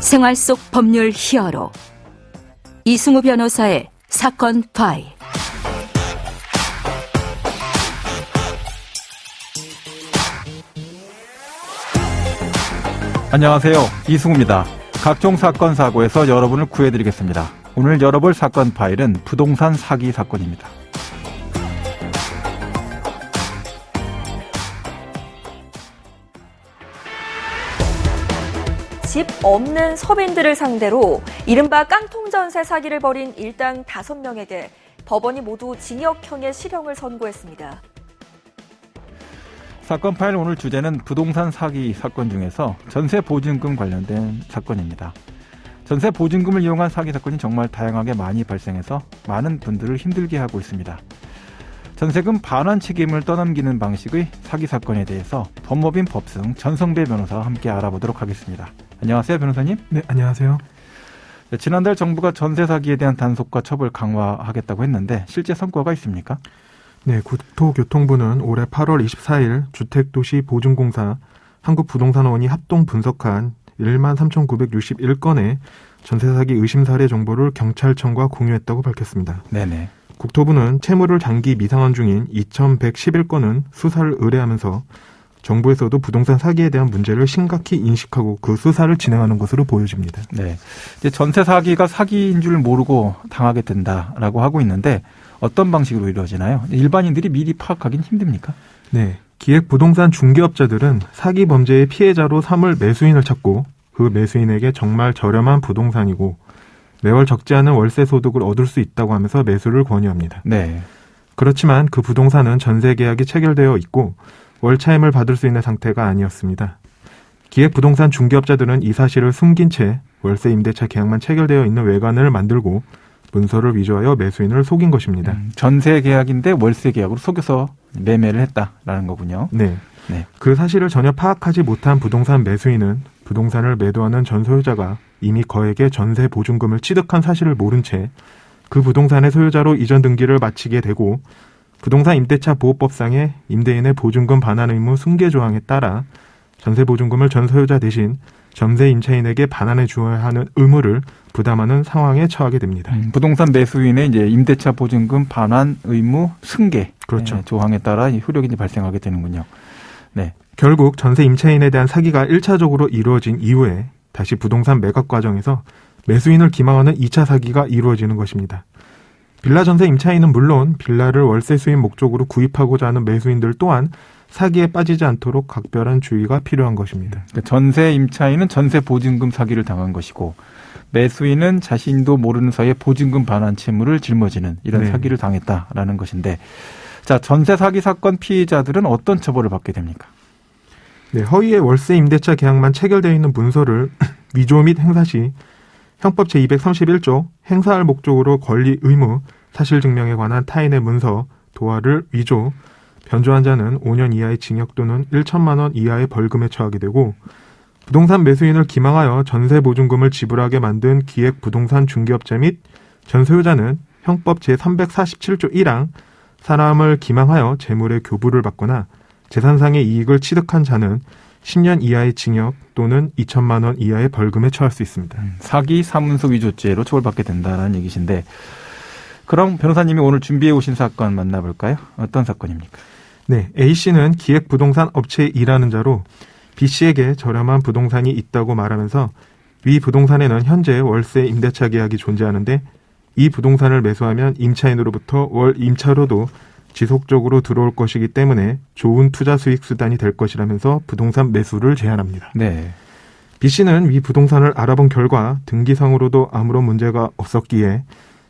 생활 속 법률 히어로 이승우 변호사의 사건 파일. 안녕하세요. 이승우입니다. 각종 사건 사고에서 여러분을 구해드리겠습니다. 오늘 열어볼 사건 파일은 부동산 사기 사건입니다. 집 없는 서민들을 상대로 이른바 깡통전세 사기를 벌인 일당 5명에게 법원이 모두 징역형의 실형을 선고했습니다. 사건 파일 오늘 주제는 부동산 사기 사건 중에서 전세 보증금 관련된 사건입니다. 전세 보증금을 이용한 사기 사건이 정말 다양하게 많이 발생해서 많은 분들을 힘들게 하고 있습니다. 전세금 반환 책임을 떠넘기는 방식의 사기 사건에 대해서 법무법인 법승 전성배 변호사와 함께 알아보도록 하겠습니다. 안녕하세요, 변호사님. 네, 안녕하세요. 지난달 정부가 전세 사기에 대한 단속과 처벌 강화하겠다고 했는데 실제 성과가 있습니까? 네, 국토교통부는 올해 8월 24일 주택도시보증공사 한국부동산원이 합동 분석한 13,961건의 전세 사기 의심 사례 정보를 경찰청과 공유했다고 밝혔습니다. 네네. 국토부는 채무를 장기 미상환 중인 2,111건은 수사를 의뢰하면서 정부에서도 부동산 사기에 대한 문제를 심각히 인식하고 그 수사를 진행하는 것으로 보여집니다. 네, 이제 전세 사기가 사기인 줄 모르고 당하게 된다라고 하고 있는데 어떤 방식으로 이루어지나요? 일반인들이 미리 파악하기는 힘듭니까? 네, 기획부동산 중개업자들은 사기 범죄의 피해자로 삼을 매수인을 찾고 그 매수인에게 정말 저렴한 부동산이고 매월 적지 않은 월세 소득을 얻을 수 있다고 하면서 매수를 권유합니다. 네. 그렇지만 그 부동산은 전세 계약이 체결되어 있고 월차임을 받을 수 있는 상태가 아니었습니다. 기획부동산 중개업자들은 이 사실을 숨긴 채 월세 임대차 계약만 체결되어 있는 외관을 만들고 문서를 위조하여 매수인을 속인 것입니다. 전세 계약인데 월세 계약으로 속여서 매매를 했다라는 거군요. 네. 그 사실을 전혀 파악하지 못한 부동산 매수인은 부동산을 매도하는 전 소유자가 이미 거액의 전세 보증금을 취득한 사실을 모른 채 그 부동산의 소유자로 이전 등기를 마치게 되고 부동산 임대차 보호법상의 임대인의 보증금 반환 의무 승계 조항에 따라 전세 보증금을 전 소유자 대신 전세 임차인에게 반환해 주어야 하는 의무를 부담하는 상황에 처하게 됩니다. 부동산 매수인의 이제 임대차 보증금 반환 의무 승계 그렇죠. 조항에 따라 효력이 발생하게 되는군요. 네. 결국 전세 임차인에 대한 사기가 1차적으로 이루어진 이후에 다시 부동산 매각 과정에서 매수인을 기망하는 2차 사기가 이루어지는 것입니다. 빌라 전세 임차인은 물론 빌라를 월세 수입 목적으로 구입하고자 하는 매수인들 또한 사기에 빠지지 않도록 각별한 주의가 필요한 것입니다. 그러니까 전세 임차인은 전세 보증금 사기를 당한 것이고 매수인은 자신도 모르는 사이에 보증금 반환 채무를 짊어지는 이런 사기를 당했다라는 것인데, 자, 전세 사기 사건 피해자들은 어떤 처벌을 받게 됩니까? 네, 허위의 월세 임대차 계약만 체결되어 있는 문서를 위조 및 행사 시 형법 제231조 행사할 목적으로 권리 의무 사실 증명에 관한 타인의 문서 도화를 위조, 변조한 자는 5년 이하의 징역 또는 1천만 원 이하의 벌금에 처하게 되고 부동산 매수인을 기망하여 전세 보증금을 지불하게 만든 기획 부동산 중개업자 및 전 소유자는 형법 제347조 1항 사람을 기망하여 재물의 교부를 받거나 재산상의 이익을 취득한 자는 10년 이하의 징역 또는 2천만 원 이하의 벌금에 처할 수 있습니다. 사기 사문서 위조죄로 처벌받게 된다는 얘기신데, 그럼 변호사님이 오늘 준비해 오신 사건 만나볼까요? 어떤 사건입니까? 네, A씨는 기획부동산 업체에 일하는 자로 B씨에게 저렴한 부동산이 있다고 말하면서 위 부동산에는 현재 월세 임대차 계약이 존재하는데 이 부동산을 매수하면 임차인으로부터 월 임차료도 지속적으로 들어올 것이기 때문에 좋은 투자 수익 수단이 될 것이라면서 부동산 매수를 제안합니다. 네. B씨는 위 부동산을 알아본 결과 등기상으로도 아무런 문제가 없었기에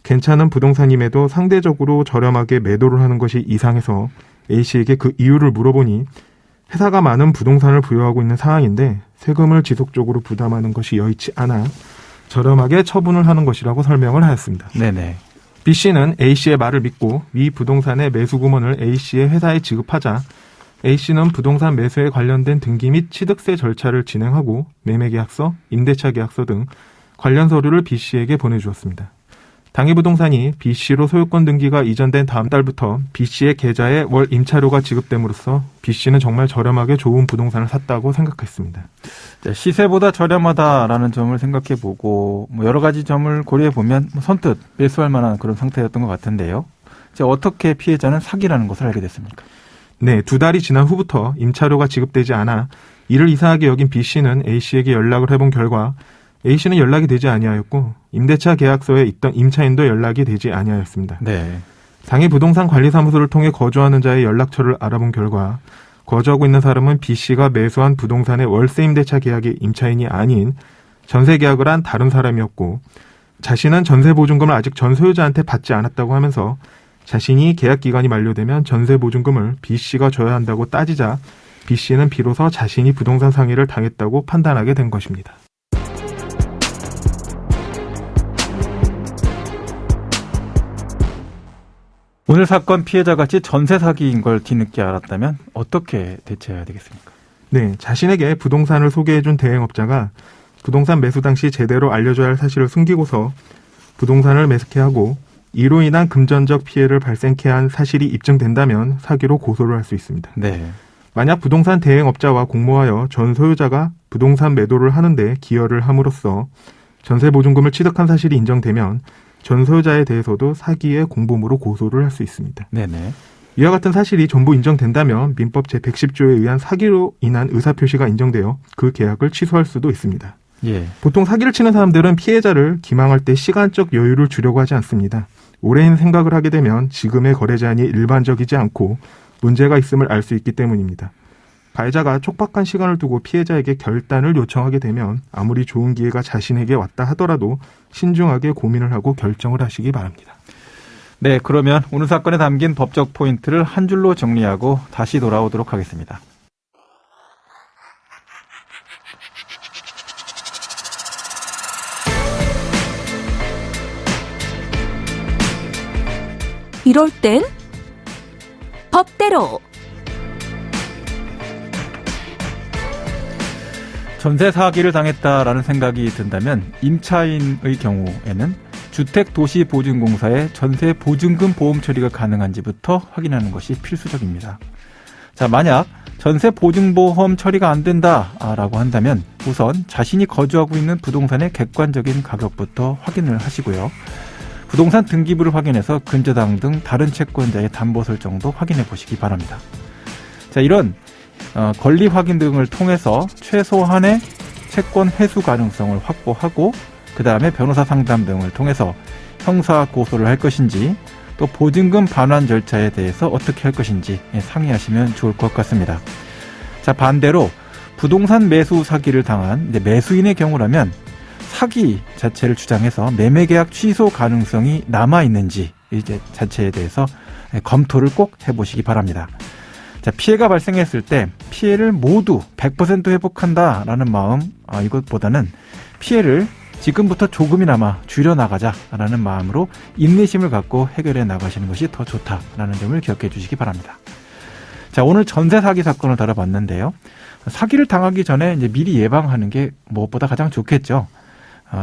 괜찮은 부동산임에도 상대적으로 저렴하게 매도를 하는 것이 이상해서 A씨에게 그 이유를 물어보니 회사가 많은 부동산을 보유하고 있는 상황인데 세금을 지속적으로 부담하는 것이 여의치 않아 저렴하게 처분을 하는 것이라고 설명을 하였습니다. 네네. B씨는 A씨의 말을 믿고 위 부동산의 매수 구먼을 A씨의 회사에 지급하자 A씨는 부동산 매수에 관련된 등기 및 취득세 절차를 진행하고 매매계약서, 임대차 계약서 등 관련 서류를 B씨에게 보내주었습니다. 당해부동산이 B씨로 소유권 등기가 이전된 다음 달부터 B씨의 계좌에 월 임차료가 지급됨으로써 B씨는 정말 저렴하게 좋은 부동산을 샀다고 생각했습니다. 시세보다 저렴하다라는 점을 생각해보고 여러 가지 점을 고려해보면 선뜻 매수할 만한 그런 상태였던 것 같은데요. 어떻게 피해자는 사기라는 것을 알게 됐습니까? 네, 2달이 지난 후부터 임차료가 지급되지 않아 이를 이상하게 여긴 B씨는 A씨에게 연락을 해본 결과 A씨는 연락이 되지 아니하였고 임대차 계약서에 있던 임차인도 연락이 되지 아니하였습니다. 네. 당해 부동산 관리사무소를 통해 거주하는 자의 연락처를 알아본 결과 거주하고 있는 사람은 B씨가 매수한 부동산의 월세 임대차 계약의 임차인이 아닌 전세 계약을 한 다른 사람이었고 자신은 전세 보증금을 아직 전 소유자한테 받지 않았다고 하면서 자신이 계약 기간이 만료되면 전세 보증금을 B씨가 줘야 한다고 따지자 B씨는 비로소 자신이 부동산 상해를 당했다고 판단하게 된 것입니다. 오늘 사건 피해자같이 전세 사기인 걸 뒤늦게 알았다면 어떻게 대처해야 되겠습니까? 네, 자신에게 부동산을 소개해준 대행업자가 부동산 매수 당시 제대로 알려줘야 할 사실을 숨기고서 부동산을 매수케 하고 이로 인한 금전적 피해를 발생케 한 사실이 입증된다면 사기로 고소를 할 수 있습니다. 네. 만약 부동산 대행업자와 공모하여 전 소유자가 부동산 매도를 하는데 기여를 함으로써 전세 보증금을 취득한 사실이 인정되면 전 소유자에 대해서도 사기의 공범으로 고소를 할 수 있습니다. 네네. 이와 같은 사실이 전부 인정된다면 민법 제110조에 의한 사기로 인한 의사표시가 인정되어 그 계약을 취소할 수도 있습니다. 예. 보통 사기를 치는 사람들은 피해자를 기망할 때 시간적 여유를 주려고 하지 않습니다. 오랜 생각을 하게 되면 지금의 거래 제한이 일반적이지 않고 문제가 있음을 알 수 있기 때문입니다. 가해자가 촉박한 시간을 두고 피해자에게 결단을 요청하게 되면 아무리 좋은 기회가 자신에게 왔다 하더라도 신중하게 고민을 하고 결정을 하시기 바랍니다. 네, 그러면 오늘 사건에 담긴 법적 포인트를 한 줄로 정리하고 다시 돌아오도록 하겠습니다. 이럴 땐 법대로. 전세 사기를 당했다라는 생각이 든다면 임차인의 경우에는 주택도시보증공사의 전세 보증금 보험 처리가 가능한지부터 확인하는 것이 필수적입니다. 자, 만약 전세 보증보험 처리가 안 된다라고 한다면 우선 자신이 거주하고 있는 부동산의 객관적인 가격부터 확인을 하시고요. 부동산 등기부를 확인해서 근저당 등 다른 채권자의 담보 설정도 확인해 보시기 바랍니다. 자, 이런 권리 확인 등을 통해서 최소한의 채권 회수 가능성을 확보하고 그 다음에 변호사 상담 등을 통해서 형사 고소를 할 것인지 또 보증금 반환 절차에 대해서 어떻게 할 것인지 상의하시면 좋을 것 같습니다. 자, 반대로 부동산 매수 사기를 당한 매수인의 경우라면 사기 자체를 주장해서 매매 계약 취소 가능성이 남아 있는지 이제 자체에 대해서 검토를 꼭 해보시기 바랍니다. 자, 피해가 발생했을 때 피해를 모두 100% 회복한다라는 마음, 이것보다는 피해를 지금부터 조금이나마 줄여나가자라는 마음으로 인내심을 갖고 해결해 나가시는 것이 더 좋다라는 점을 기억해 주시기 바랍니다. 자, 오늘 전세 사기 사건을 다뤄봤는데요. 사기를 당하기 전에 이제 미리 예방하는 게 무엇보다 가장 좋겠죠.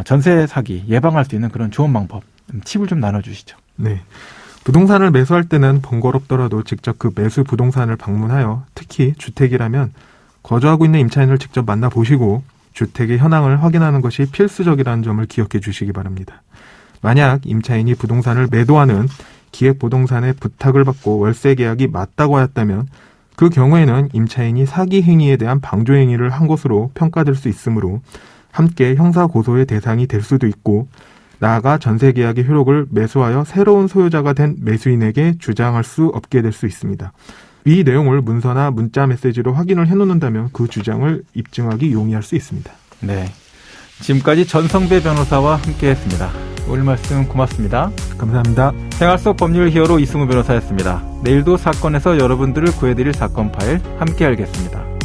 전세 사기 예방할 수 있는 그런 좋은 방법, 팁을 좀 나눠주시죠. 네. 부동산을 매수할 때는 번거롭더라도 직접 그 매수 부동산을 방문하여 특히 주택이라면 거주하고 있는 임차인을 직접 만나보시고 주택의 현황을 확인하는 것이 필수적이라는 점을 기억해 주시기 바랍니다. 만약 임차인이 부동산을 매도하는 기획부동산의 부탁을 받고 월세 계약이 맞다고 하였다면 그 경우에는 임차인이 사기 행위에 대한 방조 행위를 한 것으로 평가될 수 있으므로 함께 형사 고소의 대상이 될 수도 있고 나아가 전세 계약의 효력을 매수하여 새로운 소유자가 된 매수인에게 주장할 수 없게 될 수 있습니다. 이 내용을 문서나 문자 메시지로 확인을 해놓는다면 그 주장을 입증하기 용이할 수 있습니다. 네, 지금까지 전성배 변호사와 함께했습니다. 오늘 말씀 고맙습니다. 감사합니다. 생활 속 법률 히어로 이승우 변호사였습니다. 내일도 사건에서 여러분들을 구해드릴 사건 파일 함께 알겠습니다.